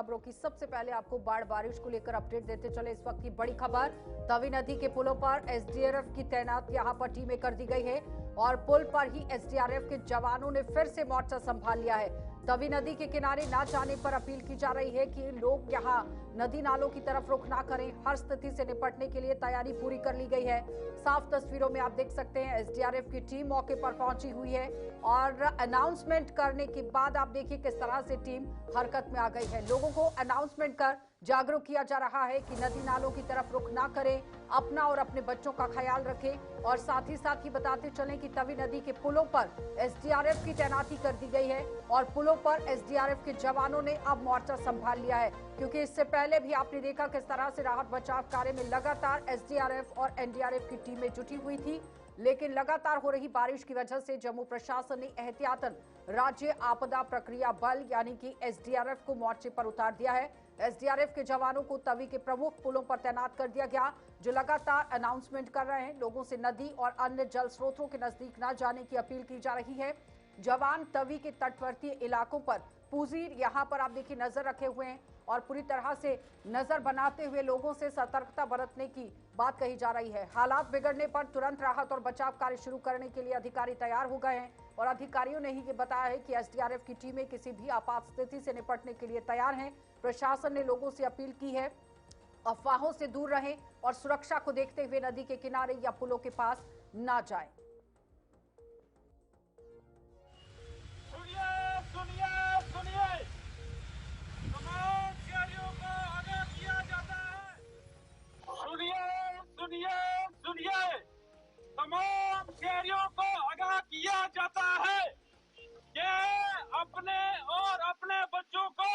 खबरों की सबसे पहले आपको बाढ़ बारिश को लेकर अपडेट देते चले। इस वक्त की बड़ी खबर, तवी नदी के पुलों पर एसडीआरएफ की तैनात यहां पर टीमें कर दी गई है और पुल पर ही एसडीआरएफ के जवानों ने फिर से मोर्चा संभाल लिया है। तवी नदी के किनारे ना जाने पर अपील की जा रही है कि लोग यहां नदी नालों की तरफ रुख ना करें। हर स्थिति से निपटने के लिए तैयारी पूरी कर ली गई है। साफ तस्वीरों में आप देख सकते हैं एसडीआरएफ की टीम मौके पर पहुंची हुई है और अनाउंसमेंट करने के बाद आप देखिए किस तरह से टीम हरकत में आ गई है। लोगों को अनाउंसमेंट कर जागरूक किया जा रहा है कि नदी नालों की तरफ रुख ना करें, अपना और अपने बच्चों का ख्याल रखें। और साथ ही बताते चलें कि तवी नदी के पुलों पर एसडीआरएफ की तैनाती कर दी गई है और पुलों पर एसडीआरएफ के जवानों ने अब मोर्चा संभाल लिया है, क्योंकि इससे पहले भी आपने देखा किस तरह से राहत बचाव कार्य में लगातार एसडीआरएफ और एनडीआरएफ की टीमें जुटी हुई थी। लेकिन लगातार हो रही बारिश की वजह से जम्मू प्रशासन ने एहतियातन राज्य आपदा प्रक्रिया बल यानी कि एसडीआरएफ को मोर्चे पर उतार दिया है। एसडीआरएफ के जवानों को तवी के प्रमुख पुलों पर तैनात कर दिया गया, जो लगातार अनाउंसमेंट कर रहे हैं। लोगों से नदी और अन्य जल स्रोतों के नजदीक न जाने की अपील की जा रही है। जवान तवी के तटवर्ती इलाकों पर पुजीर यहां पर आप देखिए नजर रखे हुए हैं और पूरी तरह से नजर बनाते हुए लोगों से सतर्कता बरतने की बात कही जा रही है। हालात बिगड़ने पर तुरंत राहत और बचाव कार्य शुरू करने के लिए अधिकारी तैयार हो गए हैं और अधिकारियों ने ही ये बताया है कि एसडीआरएफ की टीमें किसी भी आपात स्थिति से निपटने के लिए तैयार हैं। प्रशासन ने लोगों से अपील की है अफवाहों से दूर रहें और सुरक्षा को देखते हुए नदी के किनारे या पुलों के पास ना जाएं। सुनिए, तमाम शहरियों को आगाह किया जाता है कि अपने और अपने बच्चों को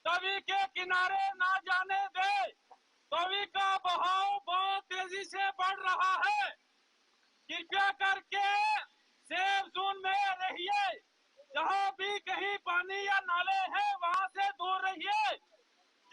तवी के किनारे ना जाने दे। तवी का बहाव बहुत तेजी से बढ़ रहा है। कृपया करके सेफ जोन में रहिए। जहां भी कहीं पानी या नाले हैं वहां से दूर रहिए।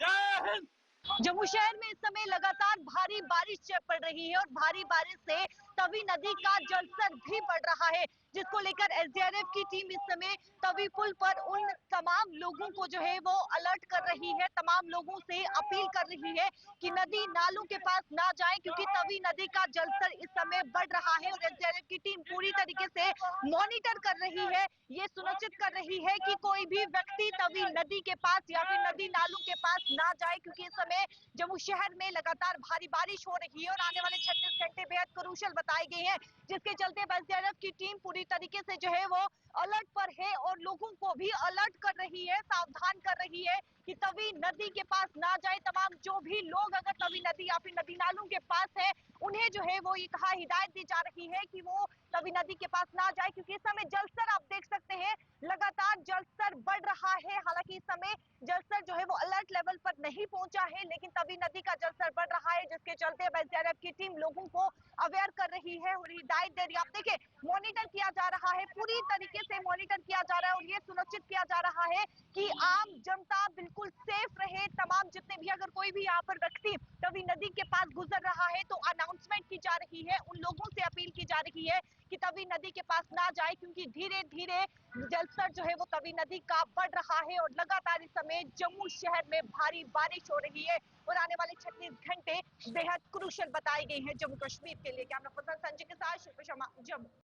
जय हिंद। जम्मू शहर में इस समय लगातार भारी बारिश पड़ रही है और भारी बारिश से तवी नदी का जलस्तर भी बढ़ रहा है, जिसको लेकर एसडीआरएफ की टीम इस समय तवी पुल पर उन तमाम लोगों को जो है वो अलर्ट कर रही है। तमाम लोगों से अपील कर रही है कि नदी नालों के पास ना जाए, क्योंकि तवी नदी का जलस्तर इस समय बढ़ रहा है और एसडीआरएफ की टीम पूरी तरीके से मॉनिटर कर रही है, ये सुनिश्चित कर रही है कि कोई भी व्यक्ति तवी नदी के पास या फिर नदी नालों के पास ना जाए, क्योंकि इस समय जम्मू शहर में लगातार भारी बारिश हो रही है और आने वाले 36 घंटे बेहद क्रूशियल बताए गए हैं, जिसके चलते एसडीआरएफ की टीम पूरी तरीके से जो है वो अलर्ट पर है और लोगों को भी अलर्ट कर रही है, सावधान कर रही है कि तवी नदी के पास ना जाए। तमाम जो भी लोग अगर तवी नदी या फिर नदी नालों के पास है, उन्हें जो है वो ये कहा हिदायत दी जा रही है कि वो तवी नदी के पास ना जाए, क्योंकि इस समय जलस्तर आप देख सकते हैं लगातार जलस्तर बढ़ रहा है। हालांकि इस समय जलस्तर जो है वो अलर्ट लेवल पर नहीं पहुंचा है, लेकिन तवी नदी का जलस्तर बढ़ रहा है, जिसके चलते एसडीआरएफ की टीम लोगों को अवेयर कर रही है और हिदायत दे रही है। आप देखिए मॉनिटर किया जा रहा है, पूरी तरीके से मॉनिटर किया जा रहा है और ये सुनिश्चित किया जा रहा है कि आम जनता बिल्कुल सेफ रहे। तमाम जितने भी अगर कोई भी यहाँ पर व्यक्ति तवी नदी के पास गुजर रहा है तो अनाउंसमेंट की जा रही है, उन लोगों से अपील की जा रही है कि तवी नदी के पास ना जाए, क्योंकि धीरे धीरे जलस्तर जो है वो तवी नदी का बढ़ रहा है और लगातार इस समय जम्मू शहर में भारी बारिश हो रही है और आने वाले 36 घंटे बेहद क्रूशियल बताए गए हैं जम्मू कश्मीर के लिए। कैमरा पर्सन संजय के साथ शिल्पा शर्मा, जम्मू।